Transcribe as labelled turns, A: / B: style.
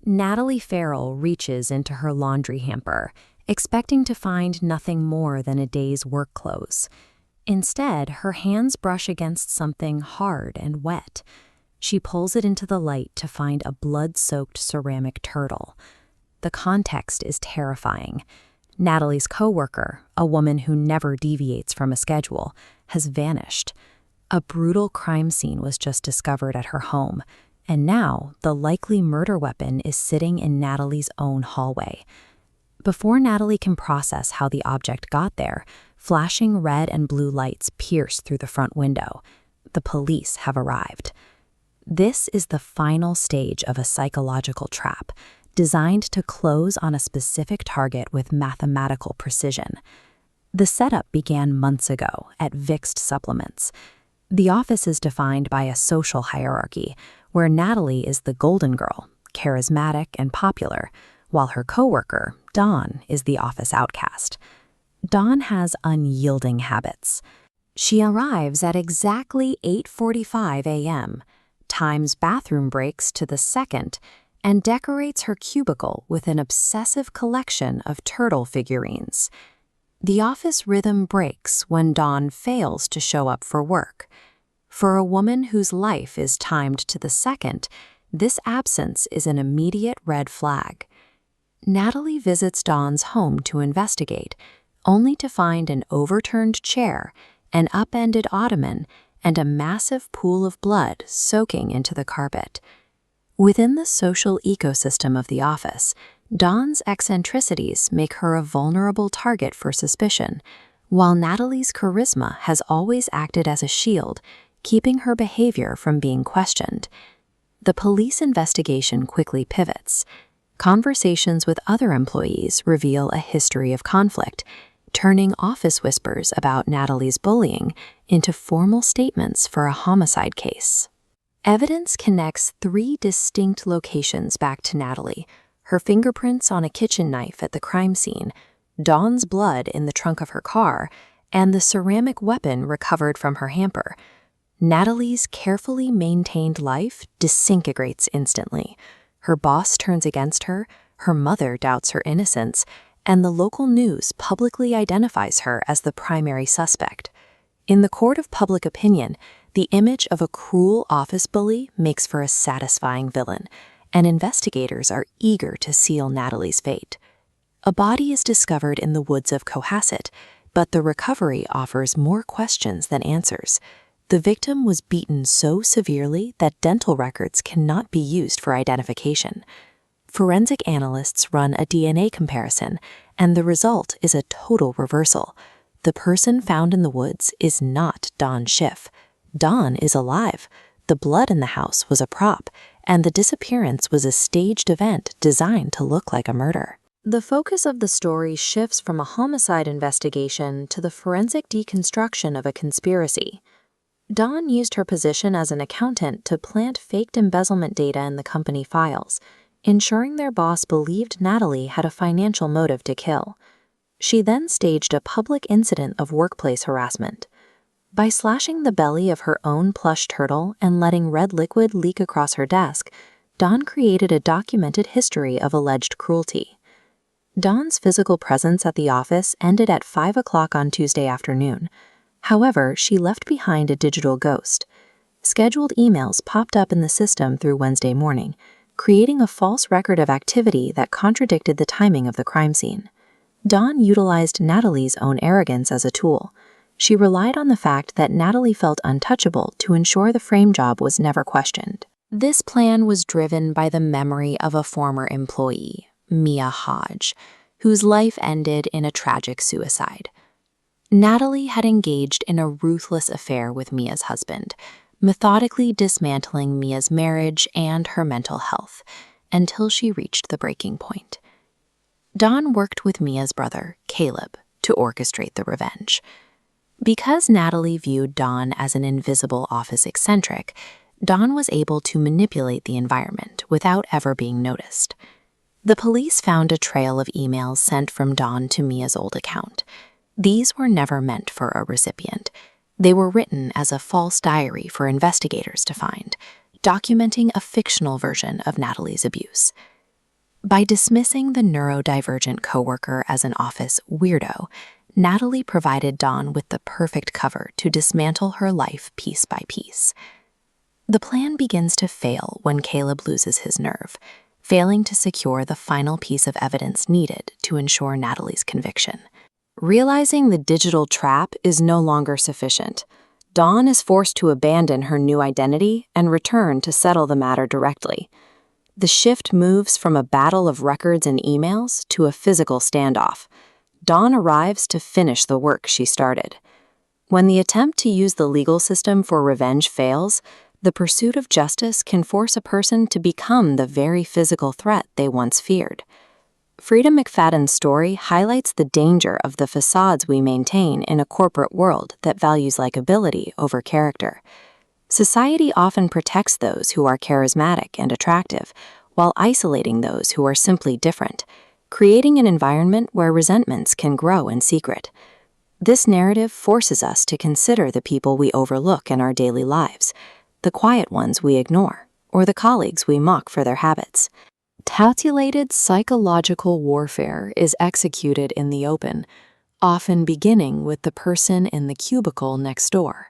A: Natalie Farrell reaches into her laundry hamper, expecting to find nothing more than a day's work clothes. Instead, her hands brush against something hard and wet. She pulls it into the light to find a blood-soaked ceramic turtle. The context is terrifying. Natalie's coworker, a woman who never deviates from a schedule, has vanished. A brutal crime scene was just discovered at her home, and now the likely murder weapon is sitting in Natalie's own hallway. Before Natalie can process how the object got there, flashing red and blue lights pierce through the front window. The police have arrived. This is the final stage of a psychological trap, designed to close on a specific target with mathematical precision. The setup began months ago at Vixed Supplements. The office is defined by a social hierarchy, where Natalie is the golden girl, charismatic and popular, while her coworker, Dawn, is the office outcast. Dawn has unyielding habits. She arrives at exactly 8:45 a.m., times bathroom breaks to the second, and decorates her cubicle with an obsessive collection of turtle figurines. The office rhythm breaks when Dawn fails to show up for work. For a woman whose life is timed to the second, this absence is an immediate red flag. Natalie visits Dawn's home to investigate, only to find an overturned chair, an upended ottoman, and a massive pool of blood soaking into the carpet. Within the social ecosystem of the office, Dawn's eccentricities make her a vulnerable target for suspicion, while Natalie's charisma has always acted as a shield, keeping her behavior from being questioned. The police investigation quickly pivots. Conversations with other employees reveal a history of conflict, turning office whispers about Natalie's bullying into formal statements for a homicide case. Evidence connects 3 distinct locations back to Natalie: her fingerprints on a kitchen knife at the crime scene, Dawn's blood in the trunk of her car, and the ceramic weapon recovered from her hamper. Natalie's carefully maintained life disintegrates instantly. Her boss turns against her, her mother doubts her innocence, and the local news publicly identifies her as the primary suspect. In the court of public opinion, the image of a cruel office bully makes for a satisfying villain, and investigators are eager to seal Natalie's fate. A body is discovered in the woods of Cohasset, but the recovery offers more questions than answers. The victim was beaten so severely that dental records cannot be used for identification. Forensic analysts run a DNA comparison, and the result is a total reversal. The person found in the woods is not Dawn Schiff. Dawn is alive. The blood in the house was a prop, and the disappearance was a staged event designed to look like a murder. The focus of the story shifts from a homicide investigation to the forensic deconstruction of a conspiracy. Dawn used her position as an accountant to plant faked embezzlement data in the company files, ensuring their boss believed Natalie had a financial motive to kill. She then staged a public incident of workplace harassment. By slashing the belly of her own plush turtle and letting red liquid leak across her desk, Dawn created a documented history of alleged cruelty. Dawn's physical presence at the office ended at 5 o'clock on Tuesday afternoon. However, she left behind a digital ghost. Scheduled emails popped up in the system through Wednesday morning, creating a false record of activity that contradicted the timing of the crime scene. Dawn utilized Natalie's own arrogance as a tool. She relied on the fact that Natalie felt untouchable to ensure the frame job was never questioned. This plan was driven by the memory of a former employee, Mia Hodge, whose life ended in a tragic suicide. Natalie had engaged in a ruthless affair with Mia's husband, methodically dismantling Mia's marriage and her mental health, until she reached the breaking point. Dawn worked with Mia's brother, Caleb, to orchestrate the revenge. Because Natalie viewed Dawn as an invisible office eccentric, Dawn was able to manipulate the environment without ever being noticed. The police found a trail of emails sent from Dawn to Mia's old account. These were never meant for a recipient. They were written as a false diary for investigators to find, documenting a fictional version of Natalie's abuse. By dismissing the neurodivergent coworker as an office weirdo, Natalie provided Dawn with the perfect cover to dismantle her life piece by piece. The plan begins to fail when Caleb loses his nerve, failing to secure the final piece of evidence needed to ensure Natalie's conviction. Realizing the digital trap is no longer sufficient, Dawn is forced to abandon her new identity and return to settle the matter directly. The shift moves from a battle of records and emails to a physical standoff. Dawn arrives to finish the work she started. When the attempt to use the legal system for revenge fails, the pursuit of justice can force a person to become the very physical threat they once feared. Freida McFadden's story highlights the danger of the facades we maintain in a corporate world that values likability over character. Society often protects those who are charismatic and attractive, while isolating those who are simply different, creating an environment where resentments can grow in secret. This narrative forces us to consider the people we overlook in our daily lives, the quiet ones we ignore, or the colleagues we mock for their habits. Calculated psychological warfare is executed in the open, often beginning with the person in the cubicle next door.